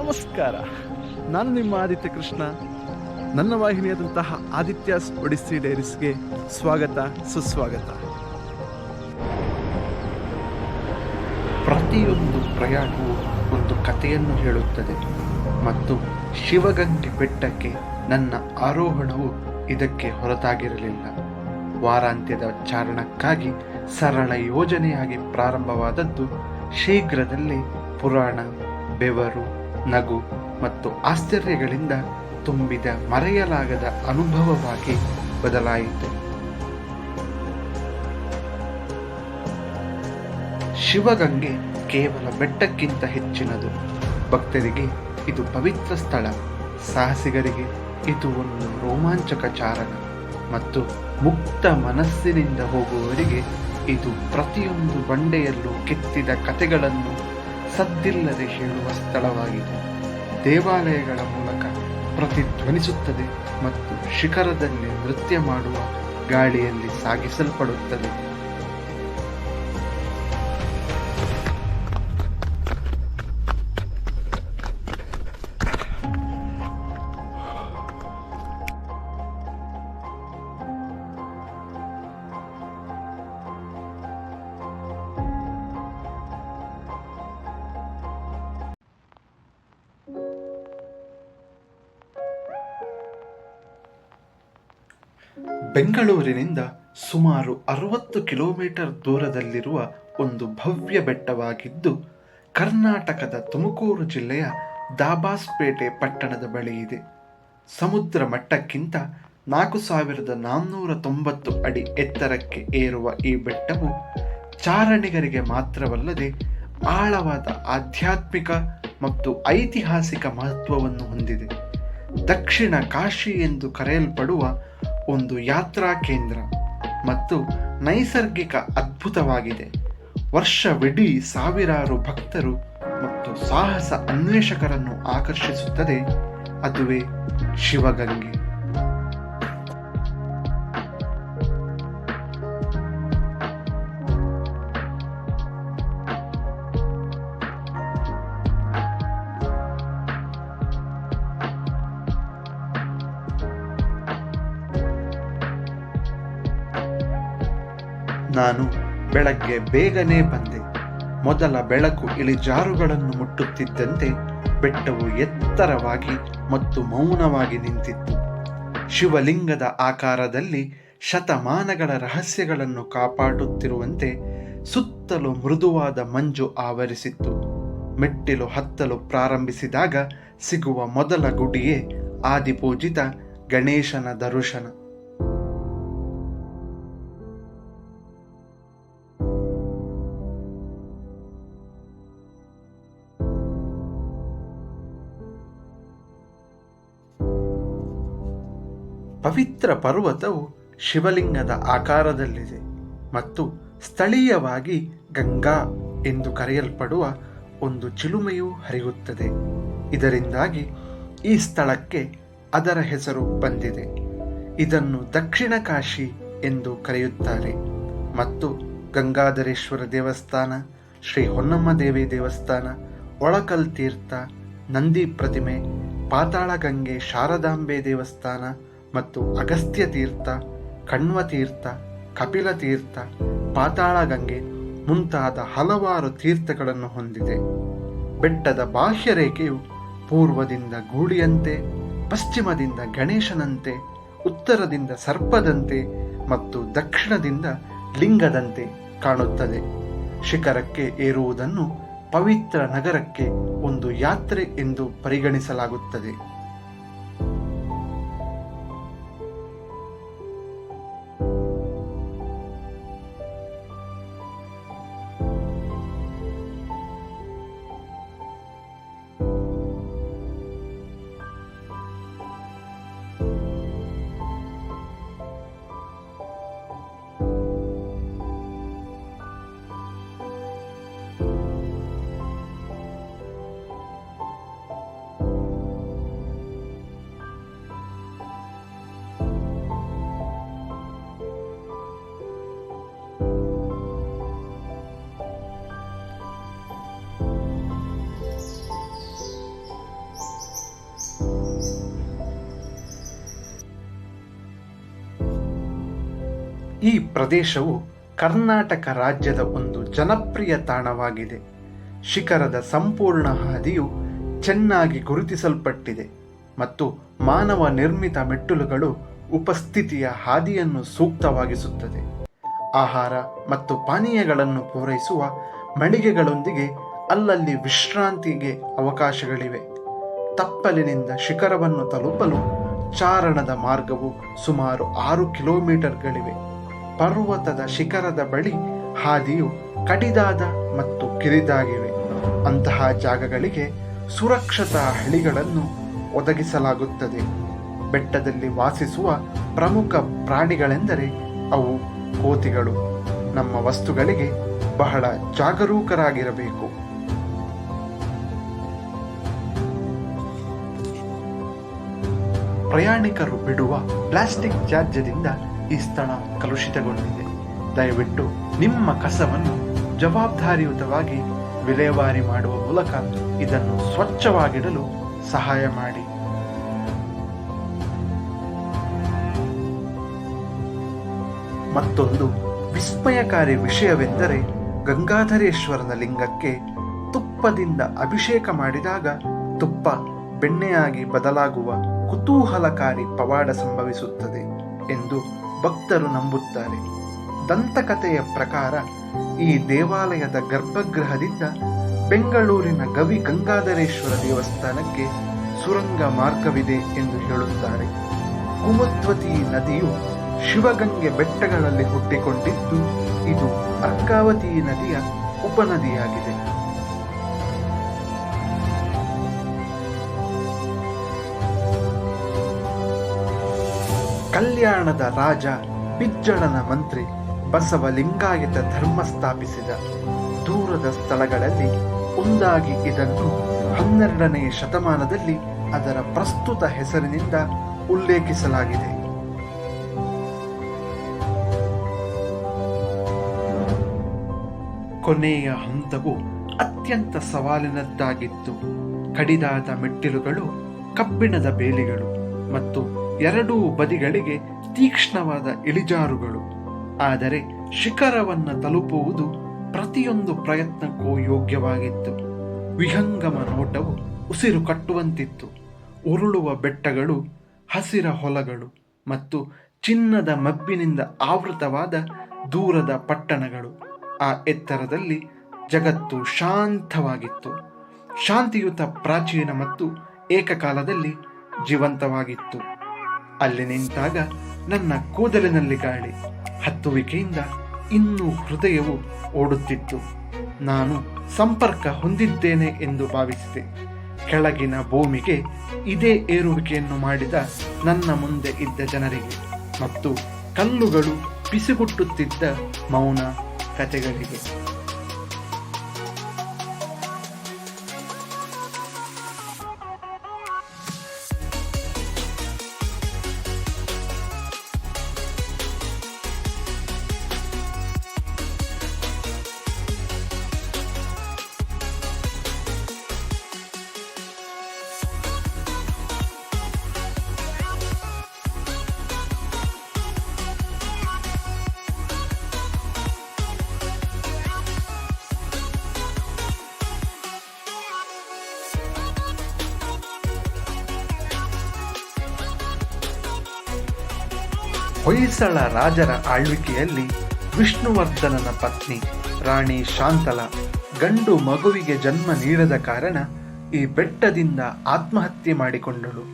ನಮಸ್ಕಾರ. ನಾನು ನಿಮ್ಮ ಆದಿತ್ಯ ಕೃಷ್ಣ. ನನ್ನ ವಾಹಿನಿಯಾದಂತಹ ಆದಿತ್ಯಸ್ ಒಡಿಸ್ಸಿ ಡೈರೀಸ್ಗೆ ಸ್ವಾಗತ, ಸುಸ್ವಾಗತ. ಪ್ರತಿಯೊಂದು ಪ್ರಯಾಣವು ಒಂದು ಕಥೆಯನ್ನು ಹೇಳುತ್ತದೆ ಮತ್ತು ಶಿವಗಂಗೆ ಬೆಟ್ಟಕ್ಕೆ ನನ್ನ ಆರೋಹಣವು ಇದಕ್ಕೆ ಹೊರತಾಗಿರಲಿಲ್ಲ. ವಾರಾಂತ್ಯದ ಚಾರಣಕ್ಕಾಗಿ ಸರಳ ಯೋಜನೆಯಾಗಿ ಪ್ರಾರಂಭವಾದದ್ದು ಶೀಘ್ರದಲ್ಲೇ ಪುರಾಣ, ಬೆವರು, ನಗು ಮತ್ತು ಆಶ್ಚರ್ಯಗಳಿಂದ ತುಂಬಿದ ಮರೆಯಲಾಗದ ಅನುಭವವಾಗಿ ಬದಲಾಯಿತು. ಶಿವಗಂಗೆ ಕೇವಲ ಬೆಟ್ಟಕ್ಕಿಂತ ಹೆಚ್ಚಿನದು. ಭಕ್ತರಿಗೆ ಇದು ಪವಿತ್ರ ಸ್ಥಳ, ಸಾಹಸಿಗರಿಗೆ ಇದು ಒಂದು ರೋಮಾಂಚಕ ಚಾರಣ ಮತ್ತು ಮುಕ್ತ ಮನಸ್ಸಿನಿಂದ ಹೋಗುವವರಿಗೆ ಇದು ಪ್ರತಿಯೊಂದು ಬಂಡೆಯಲ್ಲೂ ಕೆತ್ತಿದ ಕಥೆಗಳನ್ನು ಸದ್ದಿಲ್ಲದೆ ಹೇಳುವ ಸ್ಥಳವಾಗಿದೆ. ದೇವಾಲಯಗಳ ಮೂಲಕ ಪ್ರತಿಧ್ವನಿಸುತ್ತದೆ ಮತ್ತು ಶಿಖರದಲ್ಲಿ ನೃತ್ಯ ಮಾಡುವ ಗಾಳಿಯಲ್ಲಿ ಸಾಗಿಸಲ್ಪಡುತ್ತದೆ. ಬೆಂಗಳೂರಿನಿಂದ ಸುಮಾರು 60 ಕಿಲೋಮೀಟರ್ ದೂರದಲ್ಲಿರುವ ಒಂದು ಭವ್ಯ ಬೆಟ್ಟವಾಗಿದ್ದು, ಕರ್ನಾಟಕದ ತುಮಕೂರು ಜಿಲ್ಲೆಯ ದಾಬಾಸ್ಪೇಟೆ ಪಟ್ಟಣದ ಬಳಿ ಇದೆ. ಸಮುದ್ರ ಮಟ್ಟಕ್ಕಿಂತ 4490 ಅಡಿ ಎತ್ತರಕ್ಕೆ ಏರುವ ಈ ಬೆಟ್ಟವು ಚಾರಣಿಗರಿಗೆ ಮಾತ್ರವಲ್ಲದೆ ಆಳವಾದ ಆಧ್ಯಾತ್ಮಿಕ ಮತ್ತು ಐತಿಹಾಸಿಕ ಮಹತ್ವವನ್ನು ಹೊಂದಿದೆ. ದಕ್ಷಿಣ ಕಾಶಿ ಎಂದು ಕರೆಯಲ್ಪಡುವ ಒಂದು ಯಾತ್ರಾ ಕೇಂದ್ರ ಮತ್ತು ನೈಸರ್ಗಿಕ ಅದ್ಭುತವಾಗಿದೆ. ವರ್ಷವಿಡೀ ಸಾವಿರಾರು ಭಕ್ತರು ಮತ್ತು ಸಾಹಸ ಅನ್ವೇಷಕರನ್ನು ಆಕರ್ಷಿಸುತ್ತದೆ. ಅದುವೇ ಶಿವಗಂಗೆ. ನಾನು ಬೆಳಗ್ಗೆ ಬೇಗನೆ ಬಂದೆ. ಮೊದಲ ಬೆಳಕು ಇಳಿಜಾರುಗಳನ್ನು ಮುಟ್ಟುತ್ತಿದ್ದಂತೆ ಬೆಟ್ಟವು ಎತ್ತರವಾಗಿ ಮತ್ತು ಮೌನವಾಗಿ ನಿಂತಿತ್ತು. ಶಿವಲಿಂಗದ ಆಕಾರದಲ್ಲಿ ಶತಮಾನಗಳ ರಹಸ್ಯಗಳನ್ನು ಕಾಪಾಡುತ್ತಿರುವಂತೆ ಸುತ್ತಲೂ ಮೃದುವಾದ ಮಂಜು ಆವರಿಸಿತ್ತು. ಮೆಟ್ಟಿಲು ಹತ್ತಲು ಪ್ರಾರಂಭಿಸಿದಾಗ ಸಿಗುವ ಮೊದಲ ಗುಡಿಯೇ ಆದಿಪೂಜಿತ ಗಣೇಶನ ದರ್ಶನ. ಪವಿತ್ರ ಪರ್ವತವು ಶಿವಲಿಂಗದ ಆಕಾರದಲ್ಲಿದೆ ಮತ್ತು ಸ್ಥಳೀಯವಾಗಿ ಗಂಗಾ ಎಂದು ಕರೆಯಲ್ಪಡುವ ಒಂದು ಚಿಲುಮೆಯೂ ಹರಿಯುತ್ತದೆ. ಇದರಿಂದಾಗಿ ಈ ಸ್ಥಳಕ್ಕೆ ಅದರ ಹೆಸರು ಬಂದಿದೆ. ಇದನ್ನು ದಕ್ಷಿಣ ಕಾಶಿ ಎಂದು ಕರೆಯುತ್ತಾರೆ ಮತ್ತು ಗಂಗಾಧರೇಶ್ವರ ದೇವಸ್ಥಾನ, ಶ್ರೀ ಹೊನ್ನಮ್ಮ ದೇವಿ ದೇವಸ್ಥಾನ, ಒಳಕಲ್ ತೀರ್ಥ, ನಂದಿ ಪ್ರತಿಮೆ, ಪಾತಾಳಗಂಗೆ ಶಾರದಾಂಬೆ ದೇವಸ್ಥಾನ ಮತ್ತು ಅಗಸ್ತ್ಯ ತೀರ್ಥ, ಕಣ್ವ ತೀರ್ಥ, ಕಪಿಲ ತೀರ್ಥ, ಪಾತಾಳಗಂಗೆ ಮುಂತಾದ ಹಲವಾರು ತೀರ್ಥಗಳನ್ನು ಹೊಂದಿದೆ. ಬೆಟ್ಟದ ಬಾಹ್ಯರೇಖೆಯು ಪೂರ್ವದಿಂದ ಗೂಳಿಯಂತೆ, ಪಶ್ಚಿಮದಿಂದ ಗಣೇಶನಂತೆ, ಉತ್ತರದಿಂದ ಸರ್ಪದಂತೆ ಮತ್ತು ದಕ್ಷಿಣದಿಂದ ಲಿಂಗದಂತೆ ಕಾಣುತ್ತದೆ. ಶಿಖರಕ್ಕೆ ಏರುವುದನ್ನು ಪವಿತ್ರ ನಗರಕ್ಕೆ ಒಂದು ಯಾತ್ರೆ ಎಂದು ಪರಿಗಣಿಸಲಾಗುತ್ತದೆ. ಈ ಪ್ರದೇಶವು ಕರ್ನಾಟಕ ರಾಜ್ಯದ ಒಂದು ಜನಪ್ರಿಯ ತಾಣವಾಗಿದೆ. ಶಿಖರದ ಸಂಪೂರ್ಣ ಹಾದಿಯು ಚೆನ್ನಾಗಿ ಗುರುತಿಸಲ್ಪಟ್ಟಿದೆ ಮತ್ತು ಮಾನವ ನಿರ್ಮಿತ ಮೆಟ್ಟಿಲುಗಳು ಉಪಸ್ಥಿತಿಯ ಹಾದಿಯನ್ನು ಸೂಕ್ತವಾಗಿಸುತ್ತದೆ. ಆಹಾರ ಮತ್ತು ಪಾನೀಯಗಳನ್ನು ಪೂರೈಸುವ ಮಳಿಗೆಗಳೊಂದಿಗೆ ಅಲ್ಲಲ್ಲಿ ವಿಶ್ರಾಂತಿಗೆ ಅವಕಾಶಗಳಿವೆ. ತಪ್ಪಲಿನಿಂದ ಶಿಖರವನ್ನು ತಲುಪಲು ಚಾರಣದ ಮಾರ್ಗವು ಸುಮಾರು 6 ಕಿಲೋಮೀಟರ್ಗಳಿವೆ. ಪರ್ವತದ ಶಿಖರದ ಬಳಿ ಹಾದಿಯು ಕಡಿದಾದ ಮತ್ತು ಕಿರಿದಾಗಿವೆ. ಅಂತಹ ಜಾಗಗಳಿಗೆ ಸುರಕ್ಷತಾ ಹಳಿಗಳನ್ನು ಒದಗಿಸಲಾಗುತ್ತದೆ. ಬೆಟ್ಟದಲ್ಲಿ ವಾಸಿಸುವ ಪ್ರಮುಖ ಪ್ರಾಣಿಗಳೆಂದರೆ ಅವು ಕೋತಿಗಳು. ನಮ್ಮ ವಸ್ತುಗಳಿಗೆ ಬಹಳ ಜಾಗರೂಕರಾಗಿರಬೇಕು. ಪ್ರಯಾಣಿಕರು ಬಿಡುವ ಪ್ಲಾಸ್ಟಿಕ್ ತ್ಯಾಜ್ಯದಿಂದ ಈ ಸ್ಥಳ ಕಲುಷಿತಗೊಂಡಿದೆ. ದಯವಿಟ್ಟು ನಿಮ್ಮ ಕಸವನ್ನು ಜವಾಬ್ದಾರಿಯುತವಾಗಿ ವಿಲೇವಾರಿ ಮಾಡುವ ಮೂಲಕ ಇದನ್ನು ಸ್ವಚ್ಛವಾಗಿಡಲು ಸಹಾಯ ಮಾಡಿ. ಮತ್ತೊಂದು ವಿಸ್ಮಯಕಾರಿ ವಿಷಯವೆಂದರೆ ಗಂಗಾಧರೇಶ್ವರನ ಲಿಂಗಕ್ಕೆ ತುಪ್ಪದಿಂದ ಅಭಿಷೇಕ ಮಾಡಿದಾಗ ತುಪ್ಪ ಬೆಣ್ಣೆಯಾಗಿ ಬದಲಾಗುವ ಕುತೂಹಲಕಾರಿ ಪವಾಡ ಸಂಭವಿಸುತ್ತದೆ ಎಂದು ಭಕ್ತರು ನಂಬುತ್ತಾರೆ. ದಂತಕಥೆಯ ಪ್ರಕಾರ ಈ ದೇವಾಲಯದ ಗರ್ಭಗೃಹದಿಂದ ಬೆಂಗಳೂರಿನ ಗವಿ ಗಂಗಾಧರೇಶ್ವರ ದೇವಸ್ಥಾನಕ್ಕೆ ಸುರಂಗ ಮಾರ್ಗವಿದೆ ಎಂದು ಹೇಳುತ್ತಾರೆ. ಕುಮದ್ವತಿ ನದಿಯು ಶಿವಗಂಗೆ ಬೆಟ್ಟಗಳಲ್ಲಿ ಹುಟ್ಟಿಕೊಂಡಿದ್ದು ಇದು ಅರ್ಕಾವತಿ ನದಿಯ ಉಪನದಿಯಾಗಿದೆ. ಕಲ್ಯಾಣದ ರಾಜ ಬಿಜ್ಜಳನ ಮಂತ್ರಿ ಬಸವಲಿಂಗಾಯತ ಧರ್ಮ ಸ್ಥಾಪಿಸಿದ ದೂರದ ಸ್ಥಳಗಳಲ್ಲಿ ಒಂದಾಗಿ ಇದನ್ನು 12ನೇ ಶತಮಾನದಲ್ಲಿ ಅದರ ಪ್ರಸ್ತುತ ಹೆಸರಿನಿಂದ ಉಲ್ಲೇಖಿಸಲಾಗಿದೆ. ಕೊನೆಯ ಹಂತವು ಅತ್ಯಂತ ಸವಾಲಿನದ್ದಾಗಿತ್ತು. ಕಡಿದಾದ ಮೆಟ್ಟಿಲುಗಳು, ಕಬ್ಬಿಣದ ಬೇಲಿಗಳು ಮತ್ತು ಎರಡೂ ಬದಿಗಳಿಗೆ ತೀಕ್ಷ್ಣವಾದ ಇಳಿಜಾರುಗಳು. ಆದರೆ ಶಿಖರವನ್ನು ತಲುಪುವುದು ಪ್ರತಿಯೊಂದು ಪ್ರಯತ್ನಕ್ಕೂ ಯೋಗ್ಯವಾಗಿತ್ತು. ವಿಹಂಗಮ ನೋಟವು ಉಸಿರು ಕಟ್ಟುವಂತಿತ್ತು. ಉರುಳುವ ಬೆಟ್ಟಗಳು, ಹಸಿರ ಹೊಲಗಳು ಮತ್ತು ಚಿನ್ನದ ಮಬ್ಬಿನಿಂದ ಆವೃತವಾದ ದೂರದ ಪಟ್ಟಣಗಳು. ಆ ಎತ್ತರದಲ್ಲಿ ಜಗತ್ತು ಶಾಂತವಾಗಿತ್ತು. ಶಾಂತಿಯುತ, ಪ್ರಾಚೀನ ಮತ್ತು ಏಕಕಾಲದಲ್ಲಿ ಜೀವಂತವಾಗಿತ್ತು. ಅಲ್ಲಿ ನಿಂತಾಗ ನನ್ನ ಕೂದಲಿನಲ್ಲಿ ಗಾಳಿ, ಹತ್ತುವಿಕೆಯಿಂದ ಇನ್ನೂ ಹೃದಯವು ಓಡುತ್ತಿತ್ತು. ನಾನು ಸಂಪರ್ಕ ಹೊಂದಿದ್ದೇನೆ ಎಂದು ಭಾವಿಸಿದೆ. ಕೆಳಗಿನ ಭೂಮಿಗೆ ಇದೇ ಏರುವಿಕೆಯನ್ನು ಮಾಡಿದ ನನ್ನ ಮುಂದೆ ಇದ್ದ ಜನರಿಗೆ ಮತ್ತು ಕಲ್ಲುಗಳು ಪಿಸುಗುಟ್ಟುತ್ತಿದ್ದ ಮೌನ ಕಥೆಗಳಿಗೆ. ಹೊಯ್ಸಳ ರಾಜರ ಆಳ್ವಿಕೆಯಲ್ಲಿ ವಿಷ್ಣುವರ್ಧನನ ಪತ್ನಿ ರಾಣಿ ಶಾಂತಲ ಗಂಡು ಮಗುವಿಗೆ ಜನ್ಮ ನೀಡದ ಕಾರಣ ಈ ಬೆಟ್ಟದಿಂದ ಆತ್ಮಹತ್ಯೆ ಮಾಡಿಕೊಂಡಳು.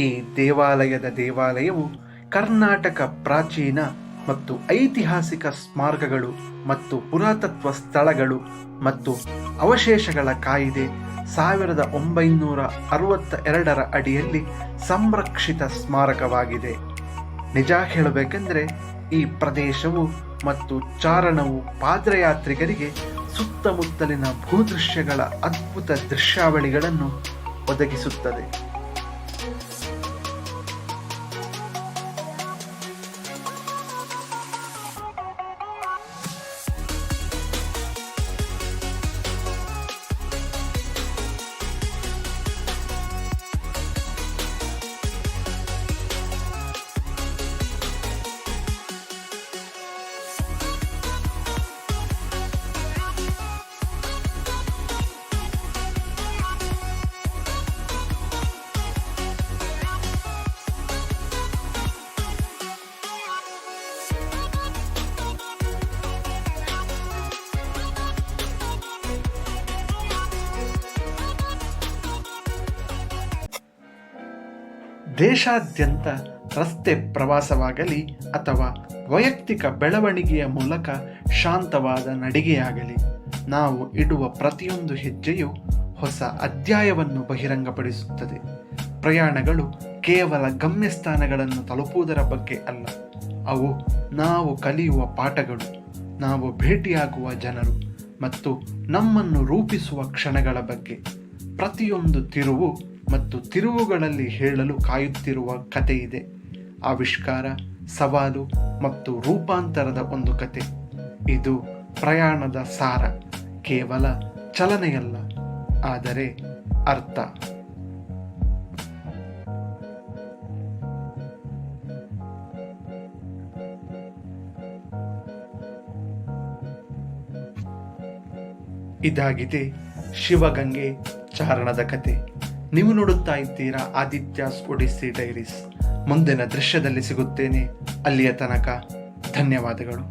ಈ ದೇವಾಲಯವು ಕರ್ನಾಟಕ ಪ್ರಾಚೀನ ಮತ್ತು ಐತಿಹಾಸಿಕ ಸ್ಮಾರಕಗಳು ಮತ್ತು ಪುರಾತತ್ವ ಸ್ಥಳಗಳು ಮತ್ತು ಅವಶೇಷಗಳ ಕಾಯಿದೆ 1962ರ ಅಡಿಯಲ್ಲಿ ಸಂರಕ್ಷಿತ ಸ್ಮಾರಕವಾಗಿದೆ. ನಿಜ ಹೇಳಬೇಕೆಂದರೆ ಈ ಪ್ರದೇಶವು ಮತ್ತು ಚಾರಣವು ಪಾದಯಾತ್ರಿಗರಿಗೆ ಸುತ್ತಮುತ್ತಲಿನ ಭೂದೃಶ್ಯಗಳ ಅದ್ಭುತ ದೃಶ್ಯಾವಳಿಗಳನ್ನು ಒದಗಿಸುತ್ತದೆ. ದೇಶಾದ್ಯಂತ ರಸ್ತೆ ಪ್ರವಾಸವಾಗಲಿ ಅಥವಾ ವೈಯಕ್ತಿಕ ಬೆಳವಣಿಗೆಯ ಮೂಲಕ ಶಾಂತವಾದ ನಡಿಗೆಯಾಗಲಿ, ನಾವು ಇಡುವ ಪ್ರತಿಯೊಂದು ಹೆಜ್ಜೆಯು ಹೊಸ ಅಧ್ಯಾಯವನ್ನು ಬಹಿರಂಗಪಡಿಸುತ್ತದೆ. ಪ್ರಯಾಣಗಳು ಕೇವಲ ಗಮ್ಯಸ್ಥಾನಗಳನ್ನು ತಲುಪುವುದರ ಬಗ್ಗೆ ಅಲ್ಲ, ಅವು ನಾವು ಕಲಿಯುವ ಪಾಠಗಳು, ನಾವು ಭೇಟಿಯಾಗುವ ಜನರು ಮತ್ತು ನಮ್ಮನ್ನು ರೂಪಿಸುವ ಕ್ಷಣಗಳ ಬಗ್ಗೆ. ಪ್ರತಿಯೊಂದು ತಿರುವು ಮತ್ತು ತಿರುವುಗಳಲ್ಲಿ ಹೇಳಲು ಕಾಯುತ್ತಿರುವ ಕತೆ ಇದೆ. ಆವಿಷ್ಕಾರ, ಸವಾಲು ಮತ್ತು ರೂಪಾಂತರದ ಒಂದು ಕತೆ. ಇದು ಪ್ರಯಾಣದ ಸಾರ, ಕೇವಲ ಚಲನೆಯಲ್ಲ, ಆದರೆ ಅರ್ಥ. ಇದಾಗಿದೆ ಶಿವಗಂಗೆ ಚಾರಣದ ಕತೆ. ನೀವು ನೋಡುತ್ತಾ ಇದ್ದೀರಾ ಆದಿತ್ಯಾಸ್ ಒಡಿಸ್ಸಿ ಡೈರೀಸ್. ಮುಂದಿನ ದೃಶ್ಯದಲ್ಲಿ ಸಿಗುತ್ತೇನೆ. ಅಲ್ಲಿಯ ತನಕ ಧನ್ಯವಾದಗಳು.